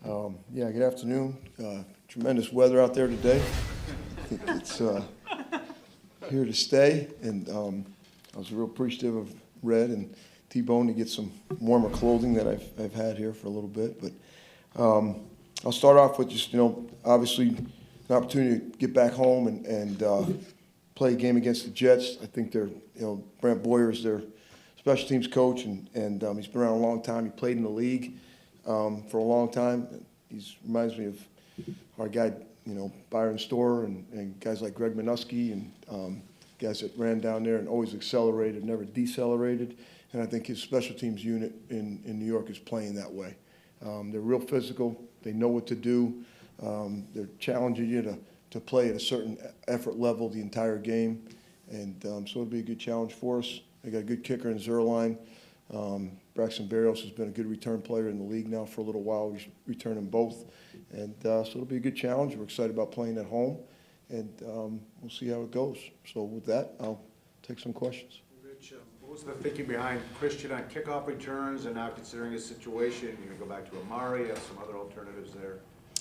Yeah, good afternoon. Tremendous weather out there today. I think it's here to stay, and I was real appreciative of Red and T-Bone to get some warmer clothing that I've had here for a little bit. But I'll start off with just, obviously an opportunity to get back home and play a game against the Jets. I think they're, Brant Boyer is their special teams coach, and he's been around a long time. He played in the league for a long time. He reminds me of our guy, Byron Storer and guys like Greg Minuski and guys that ran down there and always accelerated, never decelerated. And I think his special teams unit in New York is playing that way. They're real physical. They know what to do. They're challenging you to play at a certain effort level the entire game. And so it'll be a good challenge for us. They got a good kicker in Zerline. Braxton Berrios has been a good return player in the league now for a little while. He's returning both. And so it'll be a good challenge. We're excited about playing at home. And we'll see how it goes. So with that, I'll take some questions. Rich, what was the thinking behind Christian on kickoff returns and now considering his situation? You're going to go back to Amari, have some other alternatives there?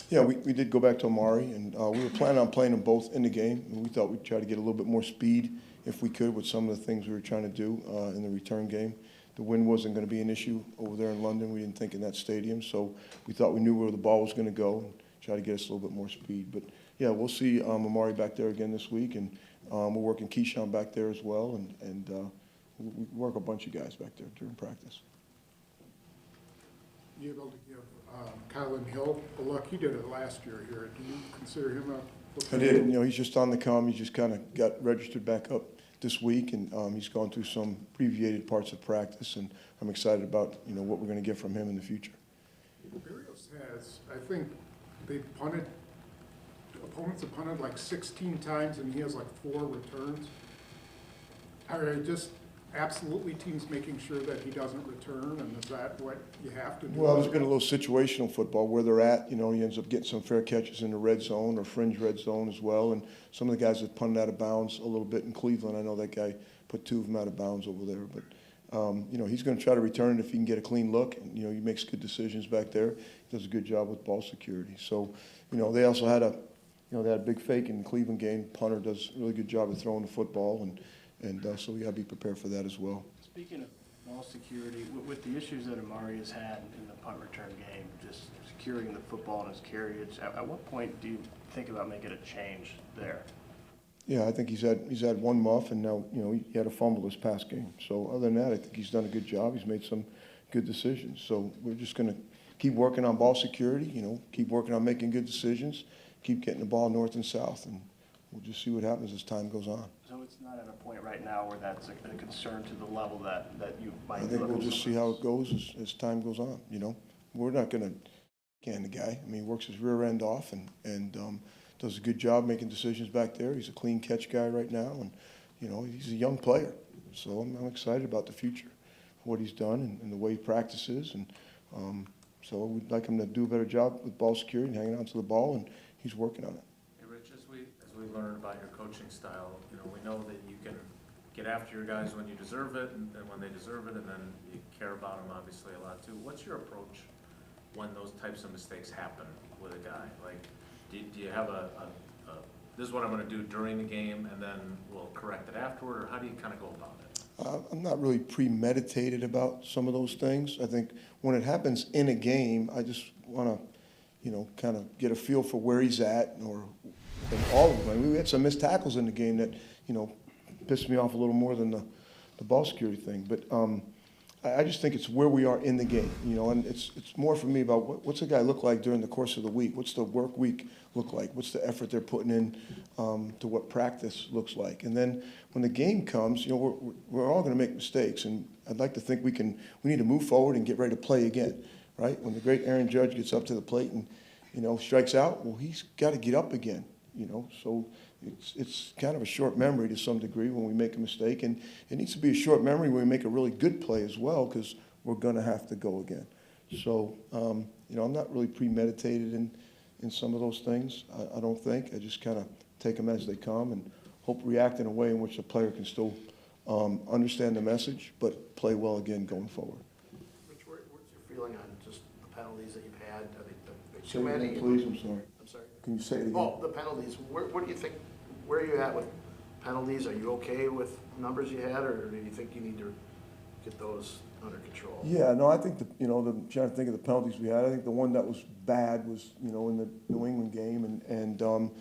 Yeah, we did go back to Amari, and we were planning on playing them both in the game. And we thought we'd try to get a little bit more speed if we could with some of the things we were trying to do in the return game. The wind wasn't going to be an issue over there in London. We didn't think in that stadium. So we thought we knew where the ball was going to go and try to get us a little bit more speed. But, yeah, we'll see Amari back there again this week. And we're working Keisean back there as well. And we work a bunch of guys back there during practice. You able to give Carolyn Hill a look? He did it last year here. Do you consider him a... I did. He's just on the come. He just kind of got registered back up this week, and he's gone through some abbreviated parts of practice, and I'm excited about, what we're going to get from him in the future. Berrios has, I think, opponents have punted like 16 times, and he has like 4 returns. Are just absolutely teams making sure that he doesn't return, and is that what you have to do? Well, there's been a little situational football where they're at. He ends up getting some fair catches in the red zone or fringe red zone as well. And some of the guys that punted out of bounds a little bit in Cleveland, I know that guy put 2 of them out of bounds over there. But, he's going to try to return it if he can get a clean look. And, he makes good decisions back there. He does a good job with ball security. So, they also had they had a big fake in the Cleveland game. Punter does a really good job of throwing the football, and so we got to be prepared for that as well. Speaking of ball security, with the issues that Amari has had in the punt return game, just securing the football in his carriage, at what point do you think about making a change there? Yeah, I think he's had one muff, and now he had a fumble this past game. So other than that, I think he's done a good job. He's made some good decisions. So we're just going to keep working on ball security. Keep working on making good decisions, keep getting the ball north and south, and we'll just see what happens as time goes on. So it's not at a point right now where that's a concern to the level that you might. I think we'll just see how it goes as time goes on. We're not going to can the guy. I mean, he works his rear end off and does a good job making decisions back there. He's a clean catch guy right now, and he's a young player. So I'm excited about the future, what he's done and the way he practices, and so we'd like him to do a better job with ball security and hanging on to the ball, and he's working on it. As we learn about your coaching style, we know that you can get after your guys when you deserve it and when they deserve it, and then you care about them obviously a lot too. What's your approach when those types of mistakes happen with a guy? Like, do you have this is what I'm going to do during the game, and then we'll correct it afterward, or how do you kind of go about it? I'm not really premeditated about some of those things. I think when it happens in a game, I just want to, kind of get a feel for where he's at, or all of them. I mean, we had some missed tackles in the game that, pissed me off a little more than the ball security thing. But I just think it's where we are in the game, and it's more for me about what's a guy look like during the course of the week? What's the work week look like? What's the effort they're putting in to what practice looks like? And then when the game comes, we're all going to make mistakes, and I'd like to think we need to move forward and get ready to play again, right? When the great Aaron Judge gets up to the plate and, strikes out, well, he's got to get up again, So it's kind of a short memory to some degree when we make a mistake, and it needs to be a short memory when we make a really good play as well, because we're going to have to go again. So, I'm not really premeditated in some of those things, I don't think. I just kind of take them as they come and react in a way in which the player can still understand the message, but play well again going forward. Rich, what's your feeling on just the penalties that you've had? I think they Say too it many. again, please, I'm sorry. I'm sorry. Can you say it again? Oh, the penalties. What do you think, where are you at with penalties? Are you okay with numbers you had, or do you think you need to get those under control? Yeah, no, I think trying to think of the penalties we had, I think the one that was bad was, in the New England game, and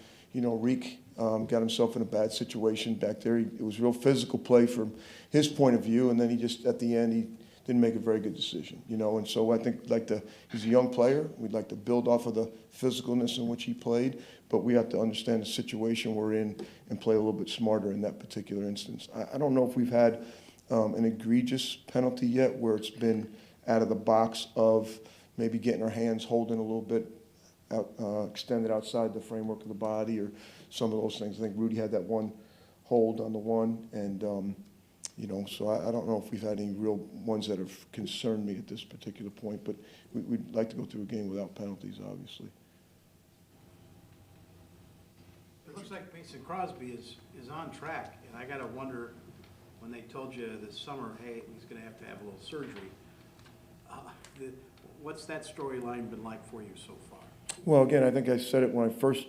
Reek got himself in a bad situation back there. It was real physical play from his point of view, and then he just, at the end, he didn't make a very good decision, and so I think he's a young player. We'd like to build off of the physicalness in which he played, but we have to understand the situation we're in and play a little bit smarter in that particular instance. I don't know if we've had an egregious penalty yet where it's been out of the box of maybe getting our hands holding a little bit out, extended outside the framework of the body or some of those things. I think Rudy had that one hold on the one, and so I don't know if we've had any real ones that have concerned me at this particular point, but we'd like to go through a game without penalties, obviously. It looks like Mason Crosby is on track, and I gotta wonder, when they told you this summer, hey, he's gonna have a little surgery, what's that storyline been like for you so far? Well, again, I think I said it when I first,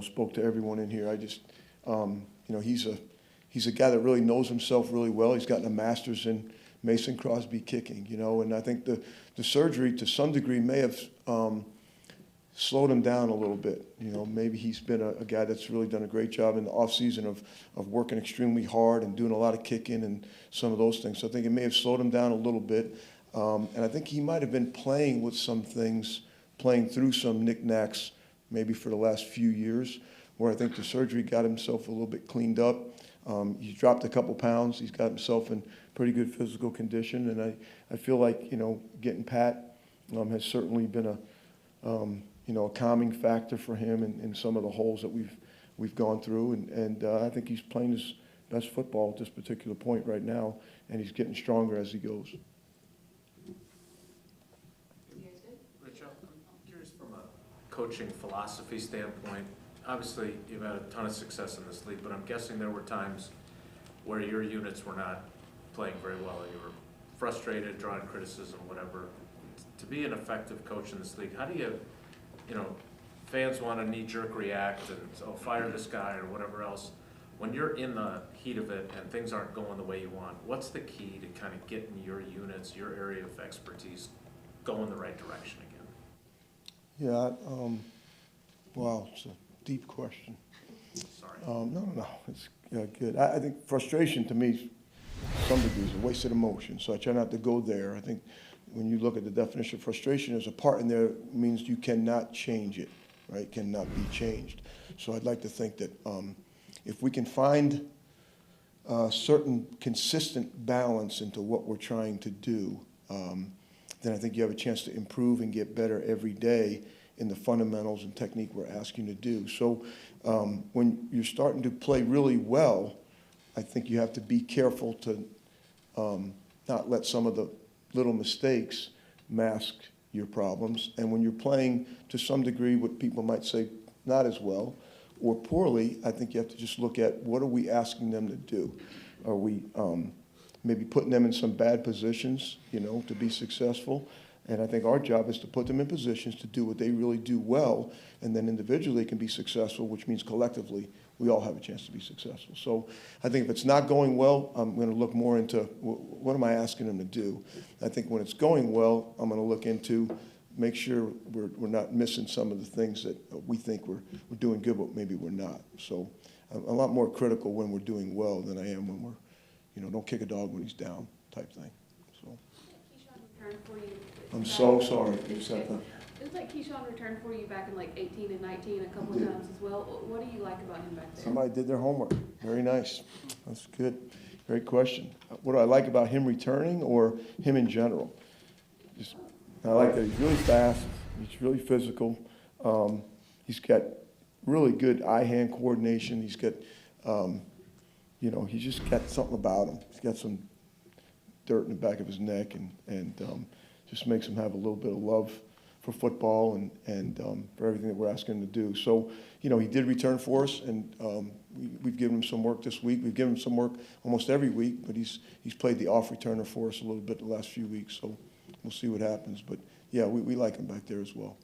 spoke to everyone in here. I just, he's a guy that really knows himself really well. He's gotten a master's in Mason Crosby kicking, and I think the surgery to some degree may have slowed him down a little bit. Maybe he's been a guy that's really done a great job in the offseason of working extremely hard and doing a lot of kicking and some of those things. So I think it may have slowed him down a little bit. And I think he might have been playing with some things, playing through some knickknacks maybe for the last few years, where I think the surgery got himself a little bit cleaned up. He's dropped a couple pounds. He's got himself in pretty good physical condition. And I feel like, getting Pat has certainly been a calming factor for him in some of the holes that we've gone through. And I think he's playing his best football at this particular point right now, and he's getting stronger as he goes. Rich, I'm curious from a coaching philosophy standpoint. Obviously, you've had a ton of success in this league, but I'm guessing there were times where your units were not playing very well. You were frustrated, drawing criticism, whatever. To be an effective coach in this league, how do you, fans want to knee-jerk react and, fire this guy or whatever else. When you're in the heat of it and things aren't going the way you want, what's the key to kind of getting your units, your area of expertise, going the right direction again? Yeah, wow, it's a deep question. Sorry. No, it's good. I think frustration to me, to some degree, is a wasted emotion, so I try not to go there. I think when you look at the definition of frustration, there's a part in there that means you cannot change it, right? Cannot be changed. So I'd like to think that if we can find a certain consistent balance into what we're trying to do, then I think you have a chance to improve and get better every day in the fundamentals and technique we're asking you to do. So when you're starting to play really well, I think you have to be careful to not let some of the little mistakes mask your problems. And when you're playing to some degree what people might say not as well or poorly, I think you have to just look at what are we asking them to do. Are we maybe putting them in some bad positions, to be successful? And I think our job is to put them in positions to do what they really do well, and then individually can be successful, which means collectively we all have a chance to be successful. So I think if it's not going well, I'm going to look more into what am I asking them to do. I think when it's going well, I'm going to look into make sure we're not missing some of the things that we think we're doing good, but maybe we're not. So I'm a lot more critical when we're doing well than I am when we're, don't kick a dog when he's down type thing. So Keisean returned for you. I'm so sorry. It was like Keisean returned for you back in like 18 and 19 a couple of times as well. What do you like about him back there? Somebody did their homework. Very nice. That's good. Great question. What do I like about him returning or him in general? I like that he's really fast. He's really physical. He's got really good eye-hand coordination. He's got, he's just got something about him. He's got some dirt in the back of his neck and just makes him have a little bit of love for football and for everything that we're asking him to do. So, he did return for us, and we've given him some work this week. We've given him some work almost every week, but he's played the off returner for us a little bit the last few weeks, so we'll see what happens. But, yeah, we like him back there as well.